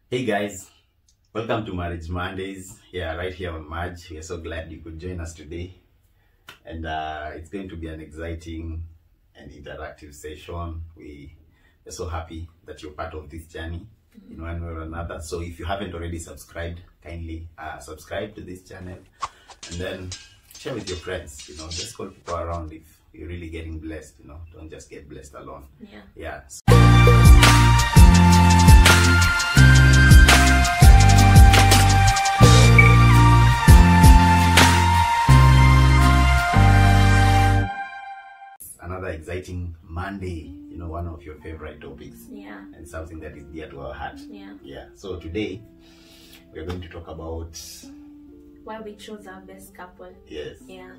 Hey guys, welcome to Marriage Mondays. Right here on Marge. We are so glad you could join us today, and it's going to be an exciting and interactive session. We are so happy that you're part of this journey in one way or another. So if you haven't already subscribed, kindly subscribe to this channel, and then share with your friends. Just call people around if you're really getting blessed. Don't just get blessed alone. Yeah. Another exciting Monday, one of your favorite topics, and something that is dear to our heart. So today we are going to talk about why we chose our best couple.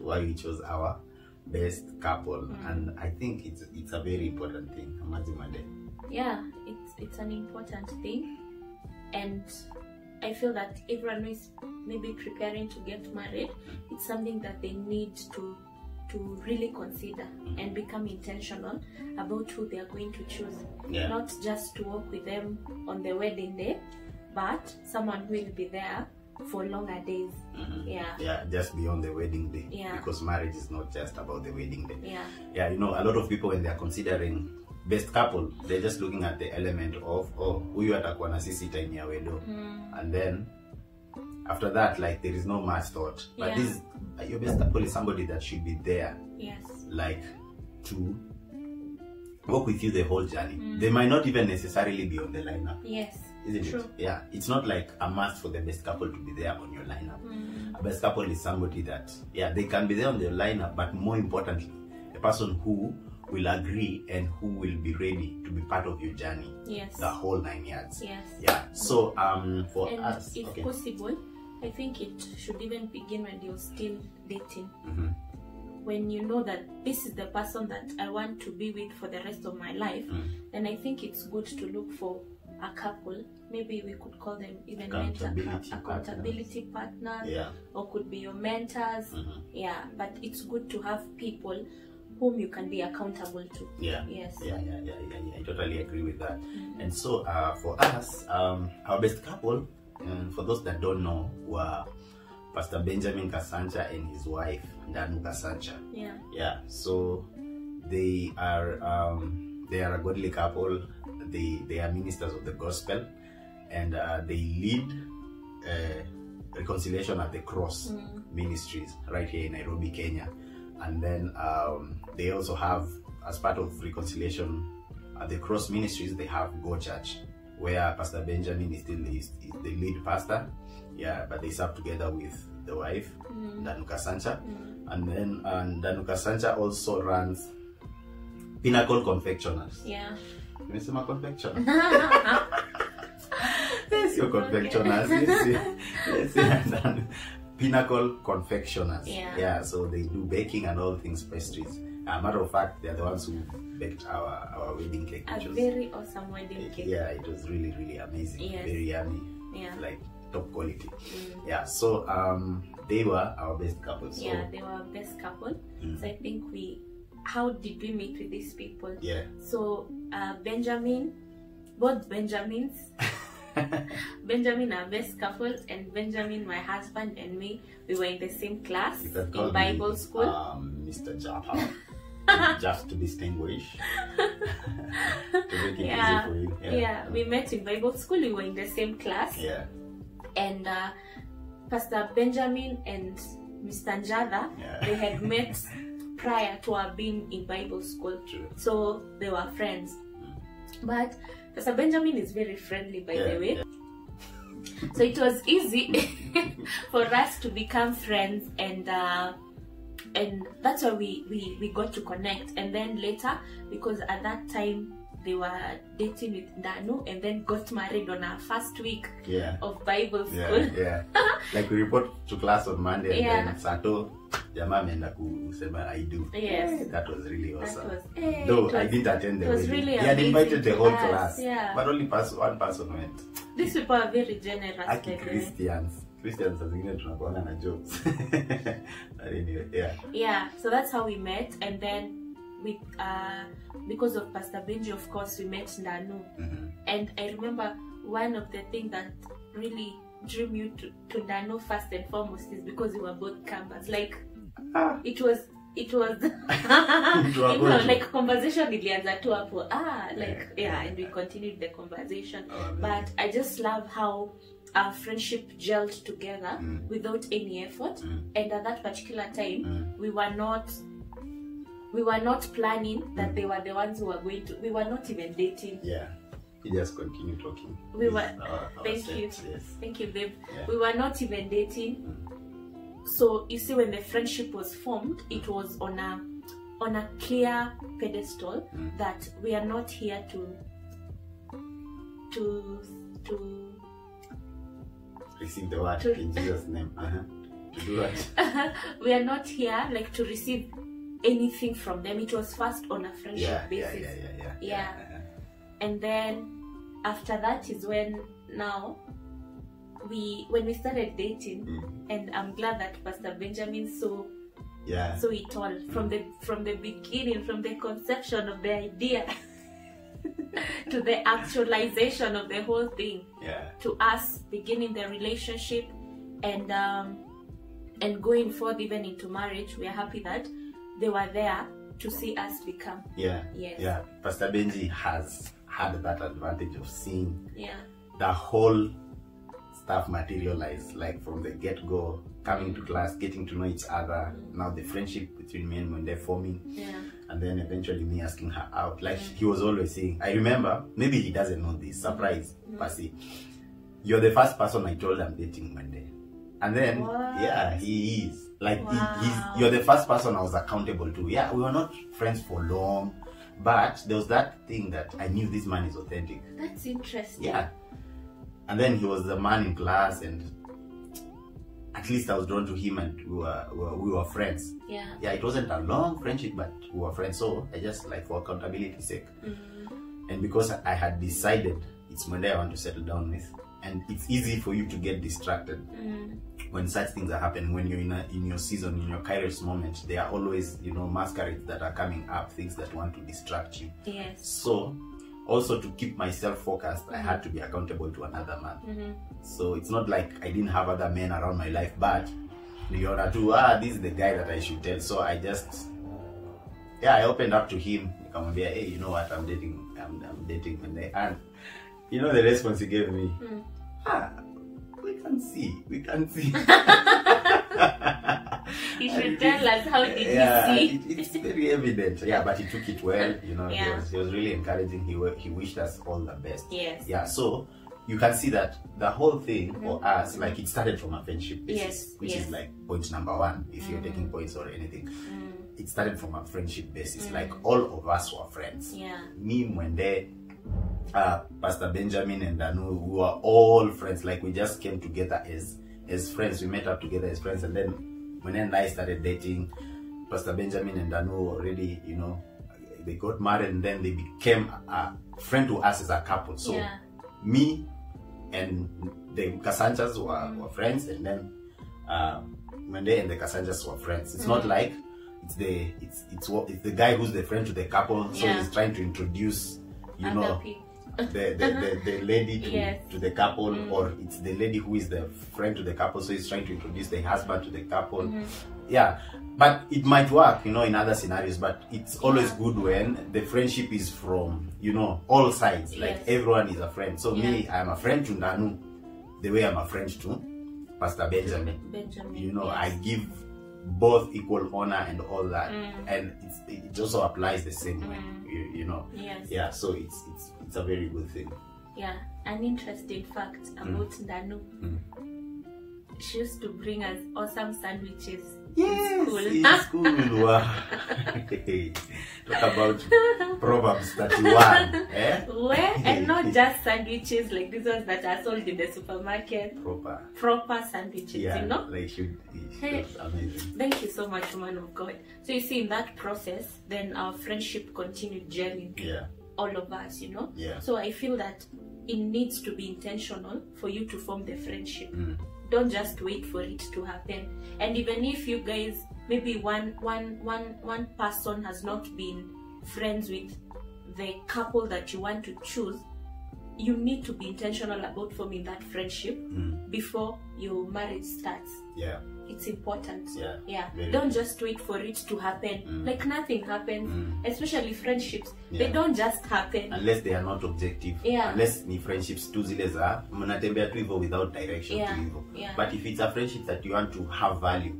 Why we chose our best couple. And I think it's a very important thing. It's an important thing, and I feel that everyone who is maybe preparing to get married, it's something that they need to really consider and become intentional about who they are going to choose. Not just to walk with them on the wedding day, but someone who will be there for longer days. Just beyond the wedding day. Because marriage is not just about the wedding day. A lot of people, when they are considering best couple, they're just looking at the element of, huyu atakuwa na sisi time ya wedo, and then after that, like, there is no much thought. But your best couple is somebody that should be there, like, to walk with you the whole journey. They might not even necessarily be on the lineup. Isn't True. it? It's not like a must for the best couple to be there on your lineup. A best couple is somebody that, they can be there on the lineup, but more importantly, a person who will agree and who will be ready to be part of your journey the whole 9 years. So for us, if possible, I think it should even begin when you're still dating. When you know that this is the person that I want to be with for the rest of my life, then I think it's good to look for a couple. Maybe we could call them even accountability partners, or could be your mentors. But it's good to have people whom you can be accountable to. I totally agree with that. And so for us, our best couple, for those that don't know, were Pastor Benjamin Kasancha and his wife Danu Kasancha. So they are a godly couple. They are ministers of the gospel, and they lead Reconciliation at the Cross Ministries right here in Nairobi, Kenya. And then they also have, as part of Reconciliation at the Cross Ministries, they have Go Church, where Pastor Benjamin is still the lead pastor. But they serve together with the wife, Danuka Sancha. And then Danuka Sancha also runs Pinnacle Confectioners. Mesema confectioners. Yes, your confectioners. Yes. Pinnacle Confectioners. So they do baking and all things pastries. Matter of fact, they're the ones who baked our wedding cake. A very awesome wedding cake. It was really, really amazing. Very yummy. Like top quality. So they were our best couple. So they were our best couple. So I think how did we meet with these people? So Benjamin, both Benjamins, Benjamin, our best couple, and Benjamin, my husband, and me, we were in the same class in Bible school. Mr. Japa. Just to distinguish. To make it easy for you. We met in Bible school. We were in the same class. And Pastor Benjamin and Mr. Njada, they had met prior to our being in Bible school. So they were friends. But Pastor Benjamin is very friendly, by the way. So it was easy for us to become friends, and that's why we got to connect. And then later, because at that time they were dating with Danu, and then got married on our first week of Bible school. Like, we report to class on Monday, and then Sato Jama ameenda kusema I do. That was really awesome. Though I didn't attend the wedding. Really, he had invited the whole class, but only one person went. These people are very generous. Christians are zingine tunakuanga na jokes. But anyway, so that's how we met. And then because of Pastor Benji, of course, we met Ndanu. And I remember one of the things that really drew me to Ndanu first and foremost is because we were both campers. Like, it was you know, like conversation ilianza tu hapo, like and we continued the conversation. But I just love how our friendship gelled together without any effort. And at that particular time, we were not planning that they were the ones who were going to. We were not even dating. Yeah. We just continue talking. We were. Thank you. Yes. Thank you, babe. Yeah. We were not even dating. So you see, when the friendship was formed, it was on a clear pedestal that we are not here to receive the word in Jesus' name. To do what? We are not here like to receive anything from them. It was first on a friendship basis. Yeah. And then after that is when we started dating, and I'm glad that Pastor Benjamin saw it all from the beginning, from the conception of the idea to the actualization of the whole thing. To us beginning the relationship and going forth even into marriage. We are happy that they were there to see us become. Pastor Benji has had that advantage of seeing the whole stuff materialize, like from the get-go, coming to class, getting to know each other, now the friendship between me and when they're forming, and then eventually me asking her out. Like he was always saying, I remember, maybe he doesn't know this, surprise, Pasi, you're the first person I told I'm dating one day. And then, he is. Like, you're the first person I was accountable to. Yeah, we were not friends for long, but there was that thing that I knew this man is authentic. That's interesting. Yeah. And then he was the man in class, and at least I was drawn to him, and we were friends. Yeah, it wasn't a long friendship, but we were friends. So I just, like, for accountability's sake. And because I had decided it's Monday I want to settle down with, and it's easy for you to get distracted when such things are happening. When you're in your season, in your kairos moment, there are always, masquerades that are coming up, things that want to distract you. Yes. So also, to keep myself focused, I had to be accountable to another man. So it's not like I didn't have other men around my life, but this is the guy that I should tell. So I just, I opened up to him. Hey, you know what, I'm dating. And the response he gave me, we can see. You should tell us, how did you see? It's very evident. But he took it well. He was really encouraging. He wished us all the best. Yes. So you can see that the whole thing for us, like, it started from a friendship basis, which is like point number one. If you're taking points or anything, it started from a friendship basis. Like, all of us were friends. Me, Mwende, Pastor Benjamin, and Danu, we were all friends. Like, we just came together as friends. We met up together as friends, and then when I started dating, Pastor Benjamin and Danu already, they got married, and then they became a friend to us as a couple. So me and the Cassanjas were friends, and then Mende and the Cassanjas were friends. It's not like it's the guy who's the friend to the couple, so he's trying to introduce, the lady to the couple, or it's the lady who is the friend to the couple, so he's trying to introduce the husband to the couple. But it might work, in other scenarios, but it's always good when the friendship is from, all sides. Like, everyone is a friend. So me, I'm a friend to Nanu the way I'm a friend to Pastor Benjamin. I give both equal honor and all that, and it also applies the same way. So it's a very good thing. An interesting fact about Ndanu. She used to bring us awesome sandwiches in school. In school. Wow. Talk about Proverbs 31. And not just sandwiches like these ones that are sold in the supermarket. Proper sandwiches, Like should amazing. Thank you so much, man of God. So you see, in that process, then our friendship continued gelling. All of us, So I feel that it needs to be intentional for you to form the friendship. Don't just wait for it to happen. And even if you guys, maybe one person has not been friends with the couple that you want to choose, you need to be intentional about forming that friendship before your marriage starts. Yeah. It's important. Yeah. Don't just wait for it to happen. Like nothing happens, especially friendships. They don't just happen unless they are not objective. Unless ni friendships tu zile za mnatembea tu hivyo without direction tu hivyo. But if it's a friendship that you want to have value,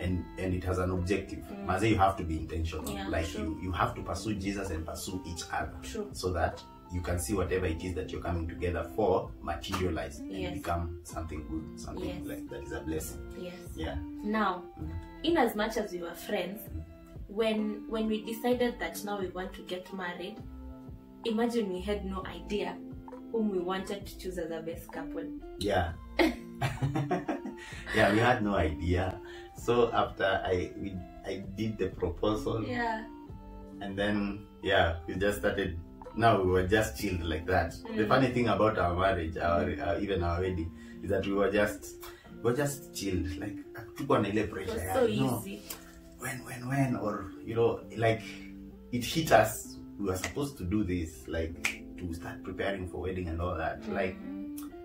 and it has an objective, maze you have to be intentional. Like you have to pursue Jesus and pursue each other, so that you can see whatever it is that you're coming together for materialize and become something good, something like that is a blessing. Now, in as much as we were friends, when we decided that now we want to get married, imagine we had no idea whom we wanted to choose as the best couple. Yeah. Yeah, we had no idea. So after I did the proposal, and then we just started. Now we were just chilled like that. The funny thing about our marriage, even our wedding, is that we were just chilled. Like took on a little pressure. It was so easy. When, or like it hit us. We were supposed to do this, like to start preparing for wedding and all that. Like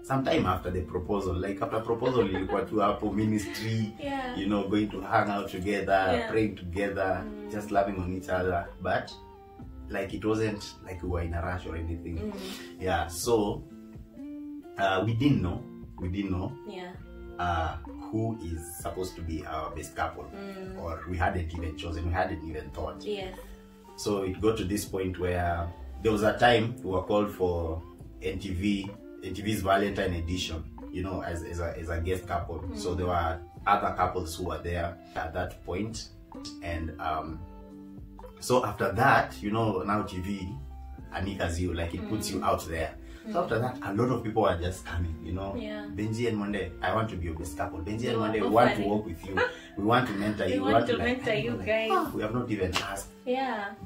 sometime after the proposal, like after proposal, you were to our ministry, going to hang out together, praying together, just loving on each other. But like it wasn't like we were in a rush or anything. So we didn't know who is supposed to be our best couple, or we hadn't even chosen, we hadn't even thought. So it got to this point where there was a time we were called for NTV's Valentine edition, as a guest couple. So there were other couples who were there at that point, and so after that, now TV anikas you, like it puts you out there. So after that, a lot of people are just coming, Benji and Monday, I want to be your best couple. Benji and Monday, we want to work with you. We want to mentor you. We want to mentor you guys. We have not even asked.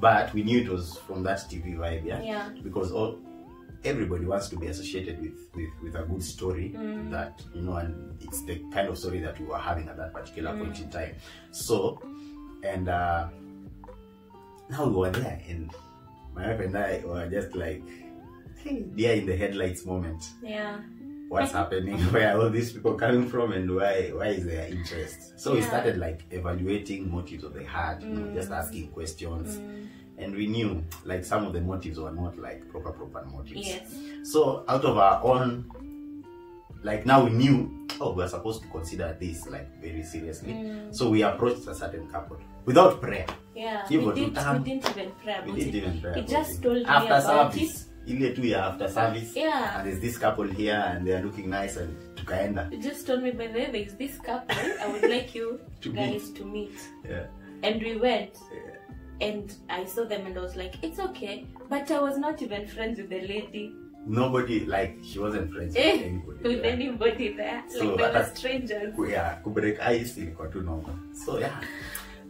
But we knew it was from that TV vibe, because everybody wants to be associated with a good story that, and it's the kind of story that we were having at that particular point in time. So, and now we were there, and my wife and I were just like, hey, deer in the headlights moment. What's happening? Where are all these people coming from, and why is their interest? So we started like evaluating motives of the heart, just asking questions, and we knew like some of the motives were not like proper motives. So out of our own, like now we knew, we're supposed to consider this like very seriously. So we approached a certain couple without prayer. We didn't even pray about it. He just told me after about service. After service, and there's this couple here, and they are looking nice, and tukaenda. He just told me, by the way, there's this couple, I would like you guys to meet. And we went, and I saw them, and I was like, it's okay, but I was not even friends with the lady. Nobody, like, she wasn't friends with anybody. With anybody there. So like, they were strangers. Kubreak ice ilikuwa tu normal. So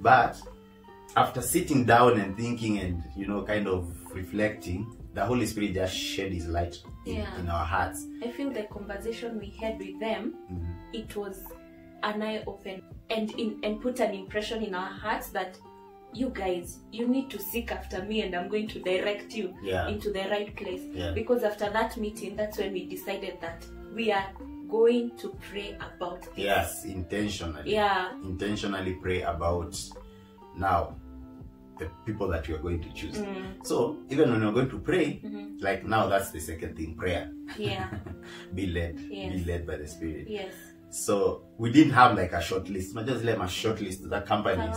but after sitting down and thinking and kind of reflecting, the Holy Spirit just shed His light in our hearts. I feel the conversation we had with them, it was an eye open and put an impression in our hearts that you guys, you need to seek after me, and I'm going to direct you into the right place. Because after that meeting, that's when we decided that we are going to pray about this. Yes, intentionally. Intentionally pray about now the people that you are going to choose. So even when you're going to pray, like now that's the second thing, prayer. Be led. Be led by the Spirit. So we didn't have like a short list. Not just like a short list. That company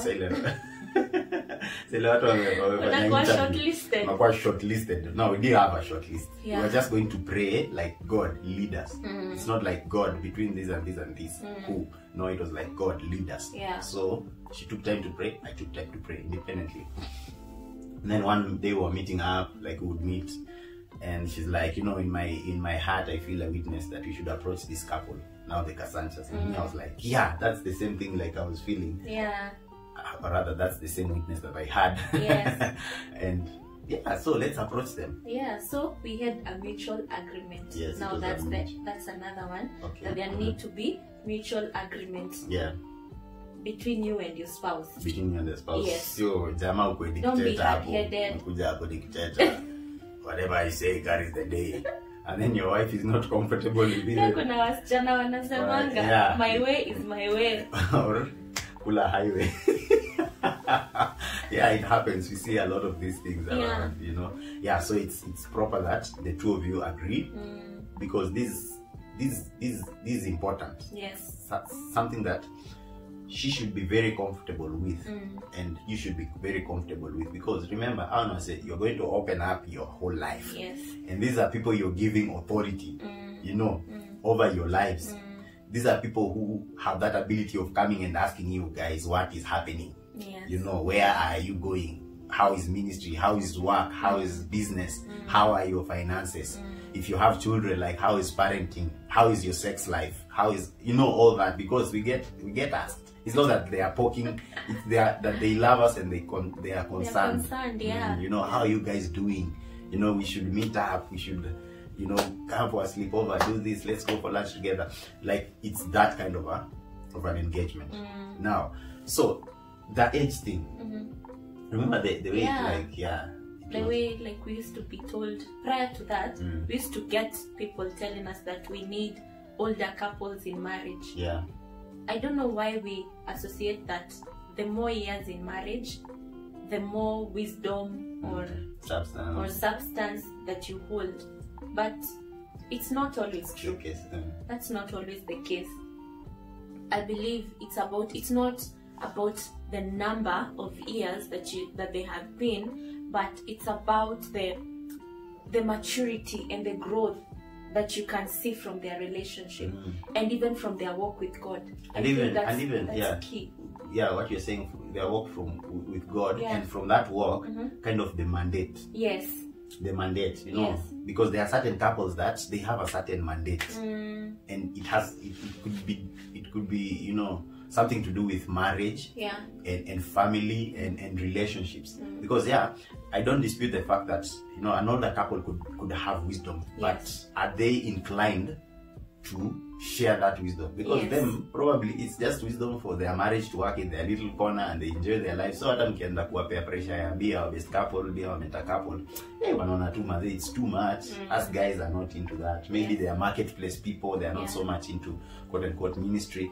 shortlisted. No, we didn't have a short list. We were just going to pray like, God, lead us. It's not like God between this and this and this. Who? No, it was like, God, lead us. So she took time to pray. I took time to pray independently. And then one day we were meeting up, like we would meet, and she's like, in my heart I feel a witness that we should approach this couple. Now the Cassandra's. And I was like, yeah, that's the same thing like I was feeling. Or rather, that's the same witness that I had. And so let's approach them. So we had a mutual agreement. Now that's another one. That there need to be mutual agreement. Between you and your spouse. Between you and the spouse. Don't be hard-headed. Whatever I say carries the day. and then your wife is not comfortable with it. Kuna wasichana wanasemanga, my way is my way. Or kula highway. Yeah, it happens. We see a lot of these things around, you know. Yeah, so it's proper that the two of you agree, because this is important. Yes. Something that she should be very comfortable with, and you should be very comfortable with, because remember, Anna said you're going to open up your whole life. Yes. And these are people you're giving authority, you know, over your lives. These are people who have that ability of coming and asking you guys what is happening. Yes. You know, where are you going? How is ministry? How is work? How is business? How are your finances? If you have children, like how is parenting? How is your sex life? How is, you know, all that, because we get asked. It's not that they are poking, it's that they love us and they are concerned. Yeah. You know, how are you guys doing? You know, we should meet up. We should, you know, come for a sleepover, do this, let's go for lunch together. Like, it's that kind of an engagement. Now, so the age thing. Remember the way, the way, like, we used to be told prior to that, we used to get people telling us that we need older couples in marriage. Yeah. I don't know why we associate that the more years in marriage, the more wisdom or substance that you hold. But it's not always true. That's not always the case. I believe it's not about the number of years that they have been, but it's about the maturity and the growth that you can see from their relationship and even from their walk with God. That's key. Yeah, what you're saying, their walk with God, and from that walk, kind of the mandate. Yes. The mandate, you know, because there are certain couples that they have a certain mandate, and it could be, you know, something to do with marriage, and family and relationships. Because I don't dispute the fact that, you know, an older couple could have wisdom, but are they inclined to share that wisdom? Because them, probably it's just wisdom for their marriage to work in their little corner and they enjoy their life. So hata mkienda kuwapea pressure ya be our best couple, be our meta couple, wanaona tu maze, it's too much. Us guys are not into that. Maybe they are marketplace people, they are not so much into quote unquote ministry.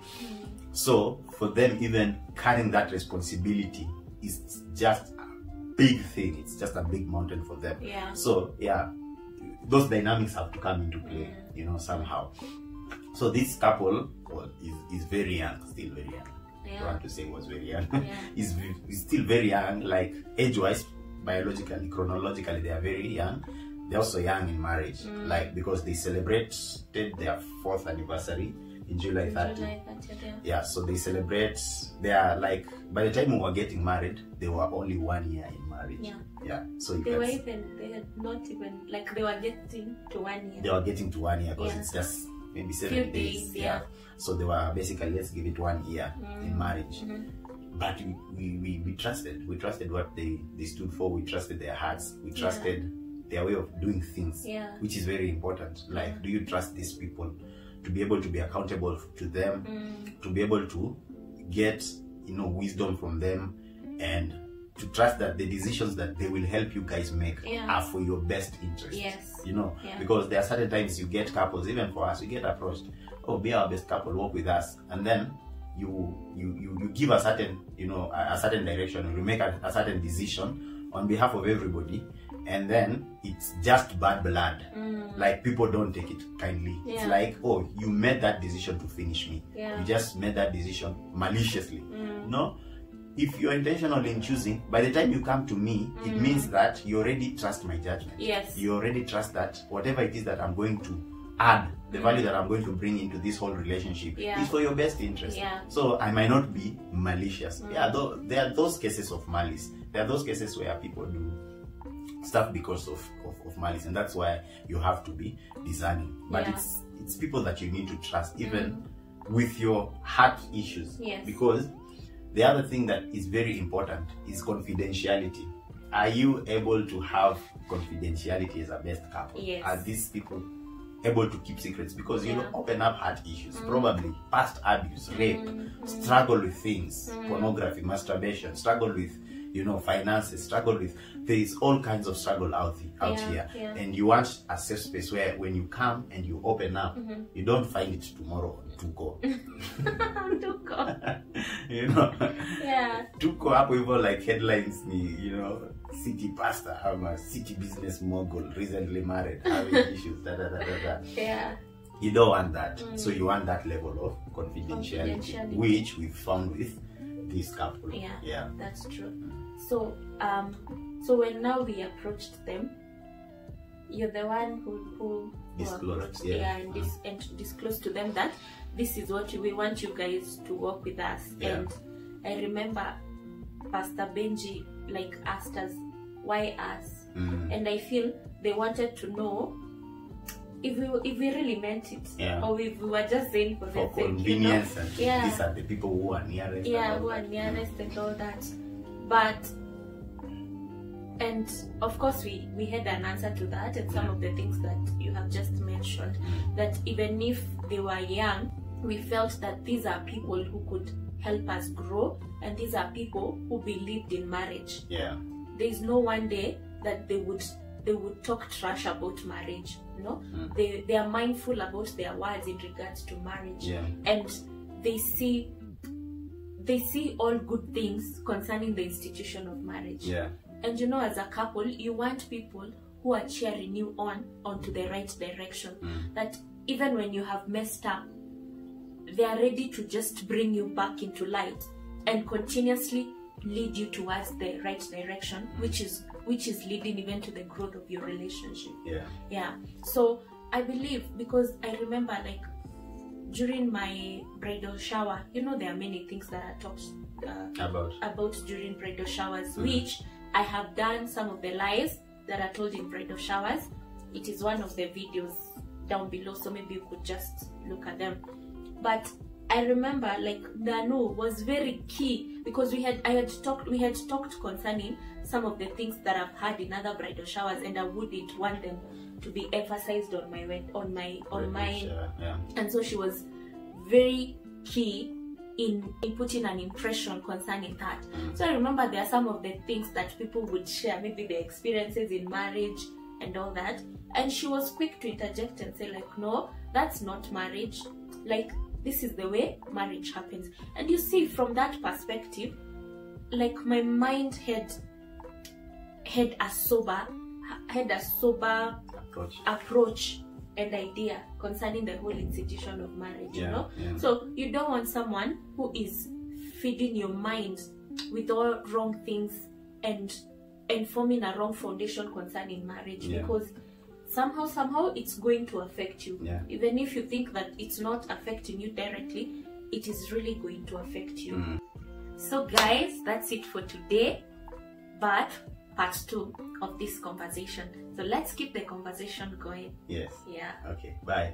So for them, even carrying that responsibility is just a big thing. It's just a big mountain for them. So those dynamics have to come into play, you know, somehow. So this couple is very young, still very young. I don't want to say was very young. He's still very young, like age-wise, biologically, chronologically, they are very young. They're also young in marriage, like, because they celebrated their 4th anniversary in July 30. So they celebrate. They are like, by the time we were getting married, they were only 1 year in marriage. So they had not even, like, they were getting to 1 year. They were getting to 1 year because it's just maybe 7 days. So they were basically, let's give it 1 year in marriage. But we trusted. We trusted what they stood for. We trusted their hearts. We trusted their way of doing things, which is very important. Like, do you trust these people to be able to be accountable to them, to be able to get, you know, wisdom from them, and to trust that the decisions that they will help you guys make are for your best interest. You know, because there are certain times you get couples, even for us, we get approached, oh, be our best couple, walk with us, and then you give a certain, you know, a certain direction, or you make a certain decision on behalf of everybody, and then it's just bad blood. Like, people don't take it kindly. It's like, oh, you made that decision to finish me. You just made that decision maliciously. No, if you're intentional in choosing, by the time you come to me, it means that you already trust my judgment. You already trust that whatever it is that I'm going to add, the value that I'm going to bring into this whole relationship is for your best interest. So I might not be malicious. There are those cases of malice. There are those cases where people do stuff because of malice, and that's why you have to be discerning. But it's people that you need to trust, even with your heart issues. Because the other thing that is very important is confidentiality. Are you able to have confidentiality as a best couple? Are these people able to keep secrets? Because you will open up heart issues, probably past abuse, rape, struggle with things, pornography, masturbation, struggle with, you know, finances, struggle with, there is all kinds of struggle out here. Yeah. And you want a safe space where when you come and you open up, you don't find it tomorrow, tuko. Tuko. You know? Yeah. Tuko hapo hivyo like headlines ni, you know, city pastor, I'm a city business mogul, recently married, having issues, Yeah. You don't want that. So you want that level of confidentiality, which we found with this couple. Yeah, that's true. So so when now we approached them, you're the one who disclosed, and disclosed to them that this is what we want you guys to work with us. And I remember Pastor Benji like asked us, why us? And I feel they wanted to know if we really meant it, or if we were just saying for the convenience, you know? And these are the people who are nearest. Who are nearest and all that. But and of course we had an answer to that, and some of the things that you have just mentioned, that even if they were young, we felt that these are people who could help us grow, and these are people who believed in marriage. Yeah. There is no one day that they would talk trash about marriage, you know. They are mindful about their words in regards to marriage, and they see all good things concerning the institution of marriage. And you know, as a couple, you want people who are cheering you onto the right direction, that even when you have messed up, they are ready to just bring you back into light and continuously lead you towards the right direction, which is leading even to the growth of your relationship. So I believe, because I remember like during my bridal shower, you know, there are many things that are talked about during bridal showers, which I have done some of the lies that are told in bridal showers. It is one of the videos down below, so maybe you could just look at them. But I remember like Danu was very key, because we had talked concerning some of the things that I've had in other bridal showers, and I wouldn't want them to be emphasized on mine. And so she was very key in putting an impression concerning that. So I remember there are some of the things that people would share, maybe their experiences in marriage and all that, and she was quick to interject and say like, no, that's not marriage, like this is the way marriage happens. And you see, from that perspective, like my mind had a sober approach and idea concerning the whole institution of marriage, you know. So you don't want someone who is feeding your mind with all wrong things and forming a wrong foundation concerning marriage, because somehow it's going to affect you. Even if you think that it's not affecting you directly, it is really going to affect you. So guys, that's it for today, but part 2 of this conversation. So let's keep the conversation going. Okay, bye.